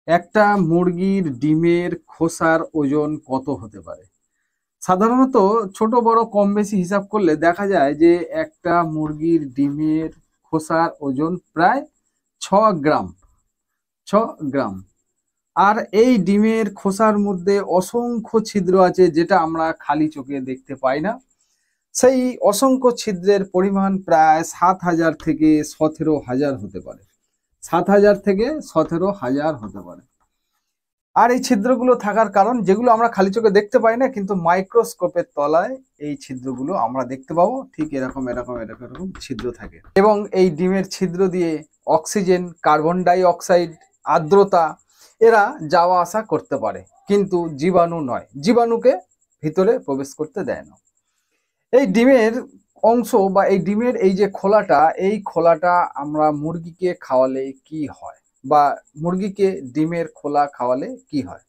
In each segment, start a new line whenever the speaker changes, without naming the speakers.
একটা মুরগির ডিমের খোসার ওজন কত হতে পারে? সাধারণত ছোট বড় কম বেশি হিসাব করলে দেখা যায় যে একটা মুরগির ডিমের খোসার ওজন প্রায় 6 গ্রাম। 6 গ্রাম। আর এই ডিমের খোসার মধ্যে অসংখ্য ছিদ্র আছে, যেটা আমরা খালি চোখে দেখতে পাই না। সেই অসংখ্য ছিদ্রের পরিমাণ প্রায় 7,000 থেকে 17,000 হতে পারে। 7,000 থেকে 17,000 হতে পারে। আর এই ছিদ্রগুলো থাকার কারণ, যেগুলো আমরা খালি চোখে দেখতে পাই না, কিন্তু মাইক্রোস্কোপের তলায় এই ছিদ্রগুলো আমরা দেখতে পাবো। ঠিক এরকম এরকম এরকম এরকম ছিদ্র থাকে, এবং এই ডিমের ছিদ্র দিয়ে অক্সিজেন, কার্বন ডাই অক্সাইড, আর্দ্রতা এরা যাওয়া আসা করতে পারে, কিন্তু জীবাণু নয়। জীবাণুকে ভিতরে প্রবেশ করতে দেয় না। এই ডিমের অংশ বা এই ডিমের এই যে খোলাটা, এই খোলাটা আমরা মুরগিকে খাওয়ালে কি হয়, বা মুরগিকে ডিমের খোলা খাওয়ালে কি হয়?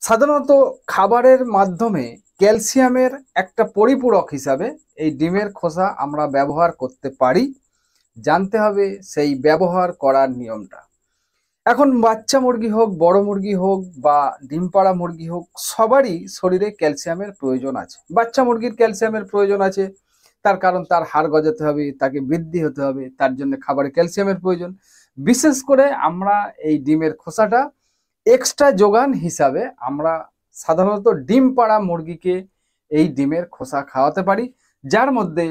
সাধারণত খাবারের মাধ্যমে ক্যালসিয়ামের একটা পরিপূরক হিসাবে এই ডিমের খোসা আমরা ব্যবহার করতে পারি। জানতে হবে সেই ব্যবহার করার নিয়মটা। এখন বাচ্চা মুরগি হোক, বড় মুরগি হোক, বা ডিম পাড়া মুরগি হোক, সবারই শরীরে ক্যালসিয়ামের প্রয়োজন আছে। বাচ্চা মুরগির ক্যালসিয়ামের প্রয়োজন আছে, তার কারণ তার হাড় গজাতে হবে, তাকে বৃদ্ধি হতে হবে, তার জন্য খাবারে ক্যালসিয়ামের প্রয়োজন। বিশেষ করে আমরা এই ডিমের খোসাটা এক্সট্রা যোগান হিসাবে আমরা সাধারণত ডিম পাড়া মুরগিকে এই ডিমের খোসা খাওয়াতে পারি, যার মধ্যে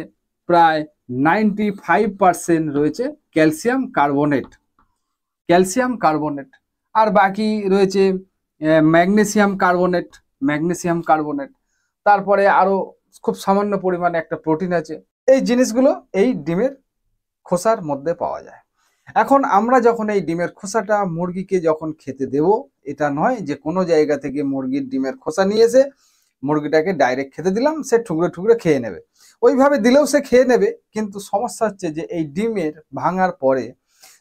প্রায় 95% রয়েছে ক্যালসিয়াম কার্বনেট। Calcium carbonate. আর বাকি রয়েছে ম্যাগনেসিয়াম কার্বনেট। Magnesium carbonate. তারপরে আরো খুব সামান্য পরিমাণে একটা প্রোটিন আছে। এই জিনিসগুলো এই ডিমের খোসার মধ্যে পাওয়া যায়। এখন আমরা যখন এই ডিমের খোসাটা মুরগিকে যখন খেতে দেব, এটা নয় যে কোনো জায়গা থেকে মুরগির ডিমের খোসা নিয়ে এসে মুরগিটাকে ডাইরেক্ট খেতে দিলাম, সে ঠুকরে ঠুকরে খেয়ে নেবে। ওইভাবে দিলেও সে খেয়ে নেবে, কিন্তু সমস্যা হচ্ছে যে এই ডিমের ভাঙার পরে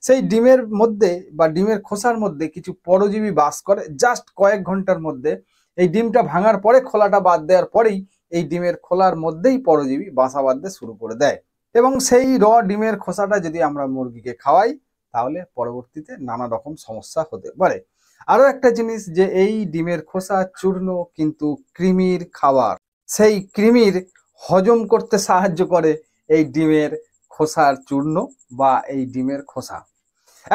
সেই ডিমের মধ্যে বা ডিমের খোসার মধ্যে কিছু পরজীবী বাস করে। জাস্ট কয়েক ঘন্টার মধ্যে, এই ডিমটা ভাঙার পরে, খোলাটা বাদ দেওয়ার পরেই এই ডিমের খোলার মধ্যেই পরজীবী বাসা বাঁধতে শুরু করে দেয়। এবং সেই ডিমের খোসাটা যদি আমরা মুরগিকে খাওয়াই, তাহলে পরবর্তীতে নানা রকম সমস্যা হতে পারে। আরো একটা জিনিস, যে এই ডিমের খোসা চূর্ণ কিন্তু কৃমির খাবার। সেই কৃমির হজম করতে সাহায্য করে এই ডিমের খোসার চূর্ণ বা এই ডিমের খোসা।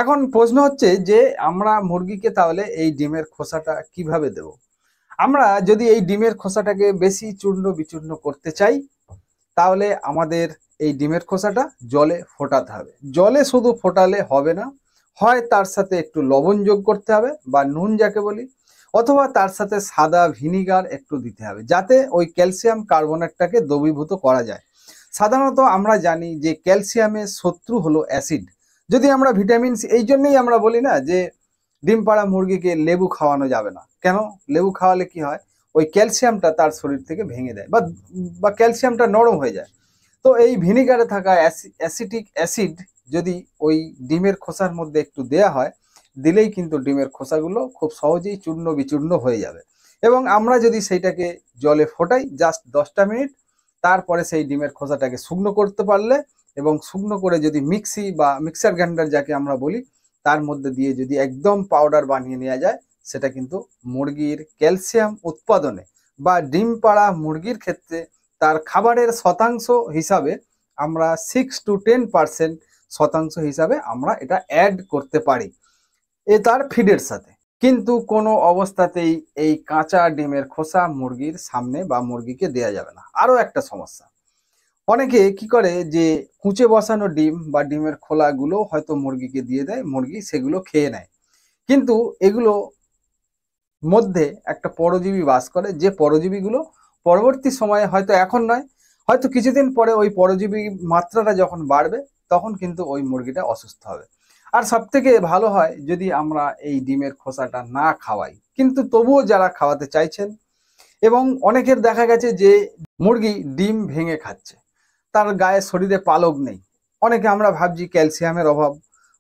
এখন প্রশ্ন হচ্ছে যে আমরা মুরগিকে তাহলে এই ডিমের খোসাটা কিভাবে দেব? আমরা যদি এই ডিমের খোসাটাকে বেশি চূর্ণ বিচূর্ণ করতে চাই, তাহলে আমাদের এই ডিমের খোসাটা জলে ফোটাতে হবে। জলে শুধু ফোটালে হবে না, হয় তার সাথে একটু লবণ যোগ করতে হবে, বা নুন যাকে বলি, অথবা তার সাথে সাদা ভিনিগার একটু দিতে হবে, যাতে ওই ক্যালসিয়াম কার্বনেটটাকে দ্রবীভূত করা যায়। সাধারণত আমরা জানি যে ক্যালসিয়ামের শত্রু হলো অ্যাসিড। যদি আমরা ভিটামিন সি, এই জন্যই আমরা বলি না যে ডিম পাড়া মুরগিকে লেবু খাওয়ানো যাবে না। কেন? লেবু খাওয়ালে কি হয়, ওই ক্যালসিয়ামটা তার শরীর থেকে ভেঙে দেয়, বা ক্যালসিয়ামটা নরম হয়ে যায়। তো এই ভিনিগারে থাকা অ্যাসিটিক অ্যাসিড যদি ওই ডিমের খোসার মধ্যে একটু দেয়া হয়, দিলেই কিন্তু ডিমের খোসাগুলো খুব সহজেই চূর্ণ বিচূর্ণ হয়ে যাবে। এবং আমরা যদি সেইটাকে জলে ফোটাই জাস্ট 10টা মিনিট, তারপরে সেই ডিমের খোসাটাকে শুকনো করতে পারলে, এবং শুকনো করে যদি মিক্সি বা মিক্সার গ্রাইন্ডার যাকে আমরা বলি, তার মধ্যে দিয়ে যদি একদম পাউডার বানিয়ে নেওয়া যায়, সেটা কিন্তু মুরগির ক্যালসিয়াম উৎপাদনে বা ডিম পাড়া মুরগির ক্ষেত্রে তার খাবারের শতাংশ হিসাবে আমরা 6 to 10% শতাংশ হিসাবে আমরা এটা অ্যাড করতে পারি তার ফিডের সাথে। কিন্তু কোনো অবস্থাতেই এই কাঁচা ডিমের খোসা মুরগির সামনে বা মুরগিকে দেয়া যাবে না। আরো একটা সমস্যা, অনেকে কি করে যে কুঁচে বসানো ডিম বা ডিমের খোলাগুলো হয়তো মুরগিকে দিয়ে দেয়, মুরগি সেগুলো খেয়ে নেয়। কিন্তু এগুলো মধ্যে একটা পরজীবী বাস করে, যে পরজীবীগুলো পরবর্তী সময়ে, হয়তো এখন নয়, হয়তো কিছুদিন পরে ওই পরজীবী মাত্রাটা যখন বাড়বে, তখন কিন্তু ওই মুরগিটা অসুস্থ হবে। আর সব থেকে ভালো হয় যদি আমরা এই ডিমের খোসাটা না খাওয়াই। কিন্তু তবুও যারা খাওয়াতে চাইছেন, এবং অনেকের দেখা গেছে যে মুরগি ডিম ভেঙে খাচ্ছে, তার গায়ে শরীরে পালক নেই, অনেকে আমরা ভাবছি ক্যালসিয়ামের অভাব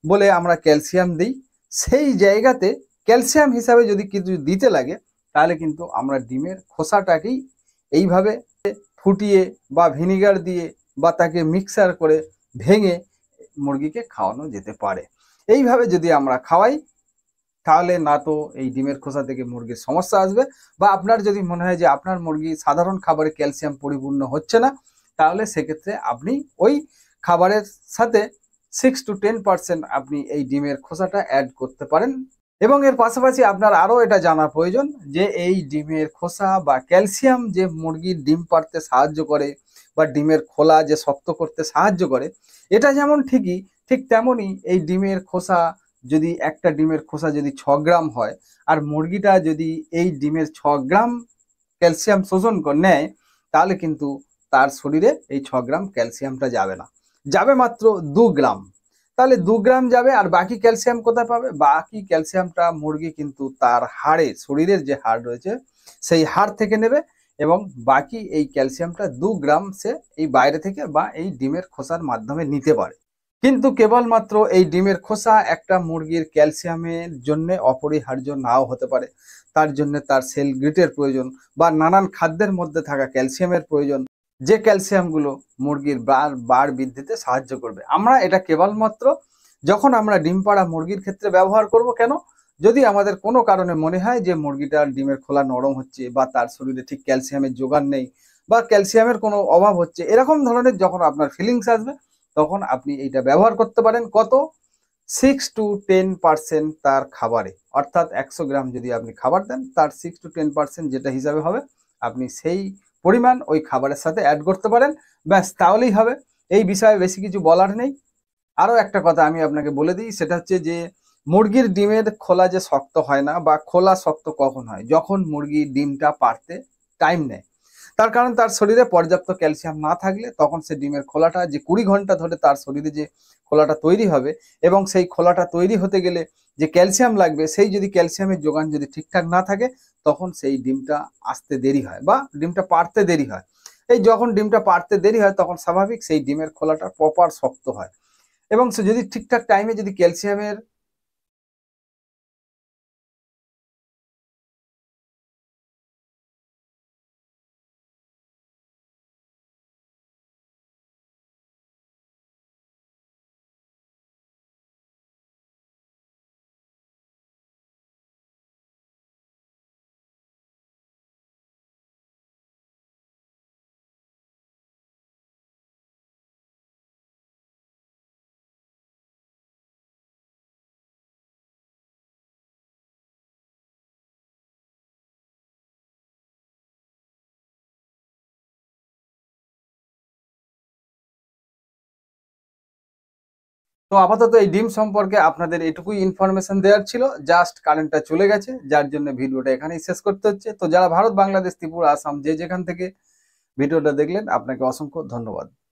বলে আমরা ক্যালসিয়াম দিই। সেই জায়গাতে ক্যালসিয়াম হিসাবে যদি কিছু দিতে লাগে, তাহলে কিন্তু আমরা ডিমের খোসাটাকেই এইভাবে ফুটিয়ে বা ভিনিগার দিয়ে বা তাকে মিক্সার করে ভেঙে মুরগিকে খাওয়ানো যেতে পারে। এইভাবে যদি আমরা খাওয়াই, তাহলে না তো এই ডিমের খোসা থেকে মুরগির সমস্যা আসবে, বা আপনার যদি মনে হয় যে আপনার মুরগি সাধারণ খাবারে ক্যালসিয়াম পরিপূর্ণ হচ্ছে না, তাহলে সেক্ষেত্রে আপনি ওই খাবারের সাথে 6 to 10% আপনি এই ডিমের খোসাটা অ্যাড করতে পারেন। এবং এর পাশাপাশি আপনার আরও এটা জানা প্রয়োজন যে এই ডিমের খোসা বা ক্যালসিয়াম যে মুরগির ডিম পাড়তে সাহায্য করে বা ডিমের খোলা যে শক্ত করতে সাহায্য করে, এটা যেমন ঠিকই, ঠিক তেমনই এই ডিমের খোসা যদি একটা ডিমের খোসা যদি 6 গ্রাম হয়, আর মুরগিটা যদি এই ডিমের 6 গ্রাম ক্যালসিয়াম শোষণ নেয়, তাহলে কিন্তু তার শরীরে এই 6 গ্রাম ক্যালসিয়ামটা যাবে না, যাবে মাত্র 2 গ্রাম। তাহলে 2 গ্রাম যাবে, আর বাকি ক্যালসিয়াম কোথায় পাবে? বাকি ক্যালসিয়ামটা মুরগি কিন্তু তার হাড়ে, শরীরের যে হাড় রয়েছে সেই হাড় থেকে নেবে, এবং বাকি এই ক্যালসিয়ামটা 2 গ্রাম সে এই বাইরে থেকে বা এই ডিমের খোসার মাধ্যমে নিতে পারে। কিন্তু কেবলমাত্র এই ডিমের খোসা একটা মুরগির ক্যালসিয়ামের জন্য অপরিহার্য নাও হতে পারে। তার জন্য তার সেল গ্রিটের প্রয়োজন, বা নানান খাদ্যের মধ্যে থাকা ক্যালসিয়ামের প্রয়োজন, যে ক্যালসিয়ামগুলো মুরগির বাড় বৃদ্ধিতে সাহায্য করবে। আমরা এটা কেবলমাত্র যখন আমরা ডিম পাড়া মুরগির ক্ষেত্রে ব্যবহার করব। কেন? যদি আমাদের কোনো কারণে মনে হয় যে মুরগিটার ডিমের খোলা নরম হচ্ছে, বা তার শরীরে ঠিক ক্যালসিয়ামের যোগান নেই, বা ক্যালসিয়ামের কোনো অভাব হচ্ছে, এরকম ধরনের যখন আপনার ফিলিংস আসবে, তখন আপনি এইটা ব্যবহার করতে পারেন। কত? 6 to 10% তার খাবারে, অর্থাৎ 100 গ্রাম যদি আপনি খাবার দেন, তার 6 to 10% যেটা হিসাবে হবে, আপনি সেই পরিমাণ ওই খাবারের সাথে অ্যাড করতে পারেন। ব্যাস, তাহলেই হবে। এই বিষয়ে বেশি কিছু বলার নেই। আরও একটা কথা আমি আপনাকে বলে দিই, সেটা হচ্ছে যে মুরগির ডিমের খোলা যে শক্ত হয় না, বা খোলা শক্ত কখন হয়? যখন মুরগি ডিমটা পাড়তে টাইম নেয়। তার কারণ তার শরীরে পর্যাপ্ত ক্যালসিয়াম না থাকলে তখন সে ডিমের খোলাটা যে 20 ঘন্টা ধরে তার শরীরে যে খোলাটা তৈরি হবে, এবং সেই খোলাটা তৈরি হতে গেলে যে ক্যালসিয়াম লাগবে, সেই যদি ক্যালসিয়ামের যোগান যদি ঠিকঠাক না থাকে, তখন সেই ডিমটা আসতে দেরি হয় বা ডিমটা পাড়তে দেরি হয়। এই যখন ডিমটা পাড়তে দেরি হয়, তখন স্বাভাবিক সেই ডিমের খোলাটা প্রপার শক্ত হয়। এবং সে যদি ঠিকঠাক টাইমে যদি ক্যালসিয়ামের তো আপাতত এই ডিম সম্পর্কে আপনাদের এটুকুই ইনফরমেশন দেওয়ার ছিল। জাস্ট কারেন্টটা চলে গেছে, যার জন্য ভিডিওটা এখানেই শেষ করতে হচ্ছে। তো যারা ভারত, বাংলাদেশ, ত্রিপুরা, আসাম যে যেখান থেকে ভিডিওটা দেখলেন, আপনাকে অসংখ্য ধন্যবাদ।